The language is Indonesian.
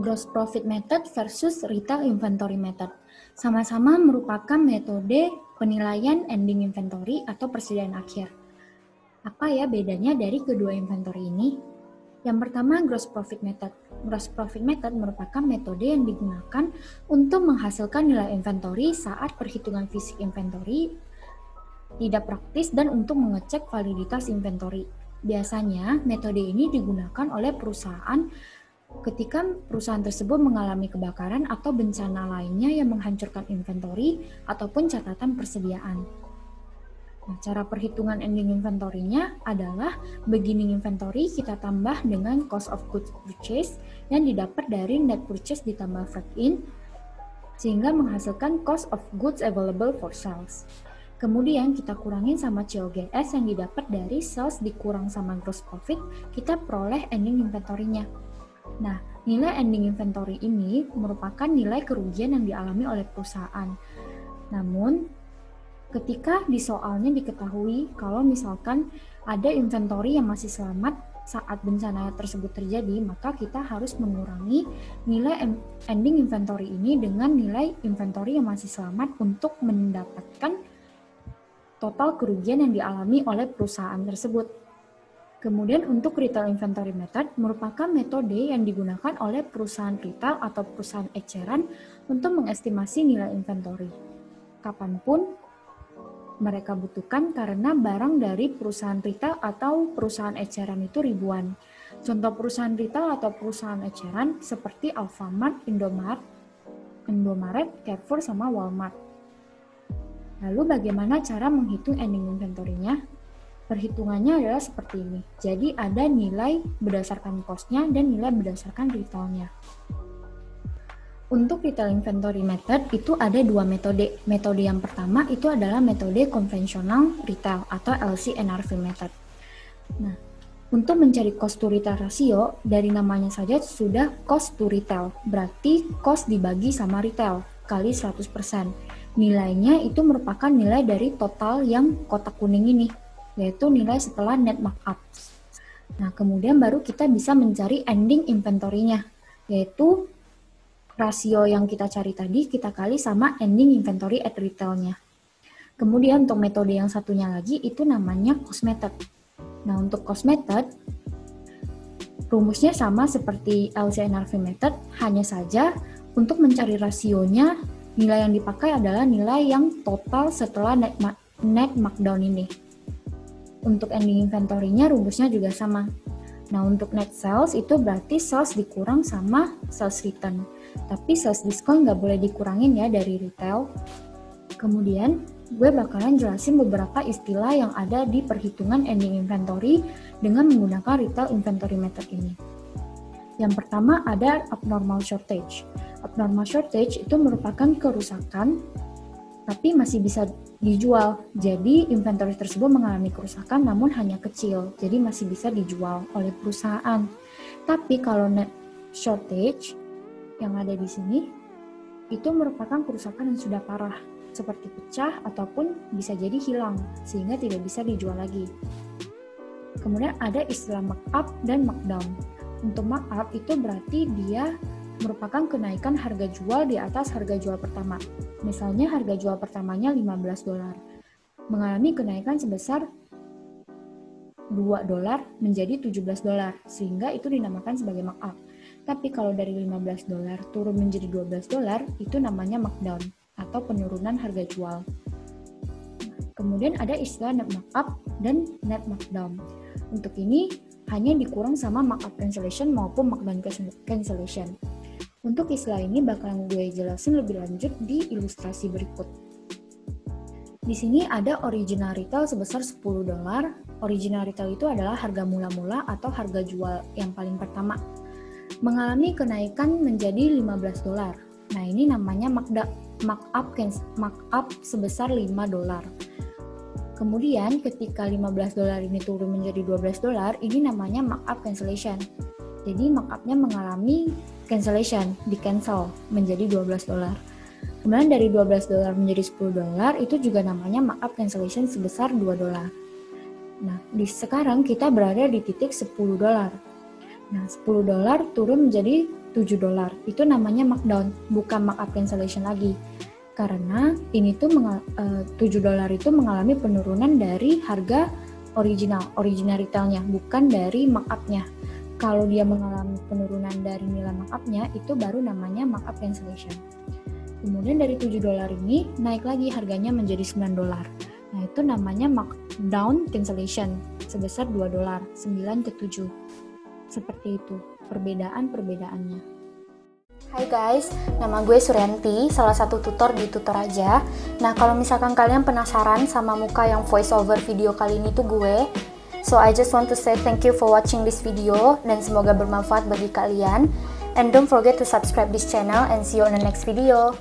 Gross profit method versus retail inventory method. Sama-sama merupakan metode penilaian ending inventory atau persediaan akhir. Apa ya bedanya dari kedua inventory ini? Yang pertama, gross profit method. Gross profit method merupakan metode yang digunakan untuk menghasilkan nilai inventory saat perhitungan fisik inventory tidak praktis dan untuk mengecek validitas inventory. Biasanya, metode ini digunakan oleh perusahaan ketika perusahaan tersebut mengalami kebakaran atau bencana lainnya yang menghancurkan inventory ataupun catatan persediaan. Nah, cara perhitungan ending inventory-nya adalah beginning inventory kita tambah dengan cost of goods purchase yang didapat dari net purchase ditambah freight in sehingga menghasilkan cost of goods available for sales. Kemudian kita kurangin sama COGS yang didapat dari sales dikurang sama gross profit, kita peroleh ending inventory-nya. Nah, nilai ending inventory ini merupakan nilai kerugian yang dialami oleh perusahaan. Namun, ketika di soalnya diketahui kalau misalkan ada inventory yang masih selamat saat bencana tersebut terjadi, maka kita harus mengurangi nilai ending inventory ini dengan nilai inventory yang masih selamat untuk mendapatkan total kerugian yang dialami oleh perusahaan tersebut. Kemudian untuk retail inventory method merupakan metode yang digunakan oleh perusahaan retail atau perusahaan eceran untuk mengestimasi nilai inventory. Kapanpun mereka butuhkan karena barang dari perusahaan retail atau perusahaan eceran itu ribuan. Contoh perusahaan retail atau perusahaan eceran seperti Alfamart, Indomaret, Carrefour, sama Walmart. Lalu bagaimana cara menghitung ending inventory-nya? Perhitungannya adalah seperti ini. Jadi ada nilai berdasarkan cost-nya dan nilai berdasarkan retail-nya. Untuk retail inventory method itu ada dua metode. Metode yang pertama itu adalah metode konvensional retail atau LC/NRV method. Nah, untuk mencari cost to retail ratio, dari namanya saja sudah cost to retail. Berarti cost dibagi sama retail kali 100%. Nilainya itu merupakan nilai dari total yang kotak kuning ini, yaitu nilai setelah net markup. Nah, kemudian baru kita bisa mencari ending inventory-nya, yaitu rasio yang kita cari tadi kita kali sama ending inventory at retail-nya. Kemudian untuk metode yang satunya lagi itu namanya cost method. Nah, untuk cost method, rumusnya sama seperti LC/NRV method, hanya saja untuk mencari rasionya, nilai yang dipakai adalah nilai yang total setelah net markdown ini. Untuk ending inventory-nya rumusnya juga sama. Nah, untuk net sales itu berarti sales dikurang sama sales return. Tapi sales discount nggak boleh dikurangin ya dari retail. Kemudian, gue bakalan jelasin beberapa istilah yang ada di perhitungan ending inventory dengan menggunakan retail inventory method ini. Yang pertama ada abnormal shortage. Abnormal shortage itu merupakan kerusakan tapi masih bisa dijual. Jadi inventory tersebut mengalami kerusakan namun hanya kecil. Jadi masih bisa dijual oleh perusahaan. Tapi kalau net shortage yang ada di sini itu merupakan kerusakan yang sudah parah, seperti pecah ataupun bisa jadi hilang sehingga tidak bisa dijual lagi. Kemudian ada istilah markup dan markdown. Untuk markup itu berarti dia merupakan kenaikan harga jual di atas harga jual pertama. Misalnya harga jual pertamanya $15, mengalami kenaikan sebesar $2 menjadi $17, sehingga itu dinamakan sebagai markup. Tapi kalau dari $15 turun menjadi $12, itu namanya markdown atau penurunan harga jual. Kemudian ada istilah net markup dan net markdown. Untuk ini hanya dikurang sama markup cancellation maupun markdown cancellation. Untuk istilah ini bakalan gue jelasin lebih lanjut di ilustrasi berikut. Di sini ada original retail sebesar $10. Original retail itu adalah harga mula-mula atau harga jual yang paling pertama. Mengalami kenaikan menjadi $15. Nah, ini namanya markup sebesar $5. Kemudian ketika $15 ini turun menjadi $12, ini namanya markup cancellation. Jadi markupnya mengalami cancellation, di-cancel menjadi $12. Kemudian dari $12 menjadi $10 itu juga namanya markup cancellation sebesar $2. Nah, sekarang kita berada di titik $10. Nah, $10 turun menjadi $7. Itu namanya markdown, bukan markup cancellation lagi. Karena ini tuh $7 itu mengalami penurunan dari harga original retailnya, bukan dari markup-nya. Kalau dia mengalami penurunan dari nilai markup-nya, itu baru namanya markup cancellation. Kemudian dari $7 ini naik lagi harganya menjadi $9. Nah, itu namanya markdown cancellation sebesar $2, 9 ke 7. Seperti itu perbedaannya. Hai guys, nama gue Suryanti, salah satu tutor di Tutor Aja. Nah, kalau misalkan kalian penasaran sama muka yang voice over video kali ini tuh gue, so I just want to say thank you for watching this video dan semoga bermanfaat bagi kalian. And don't forget to subscribe this channel and see you on the next video.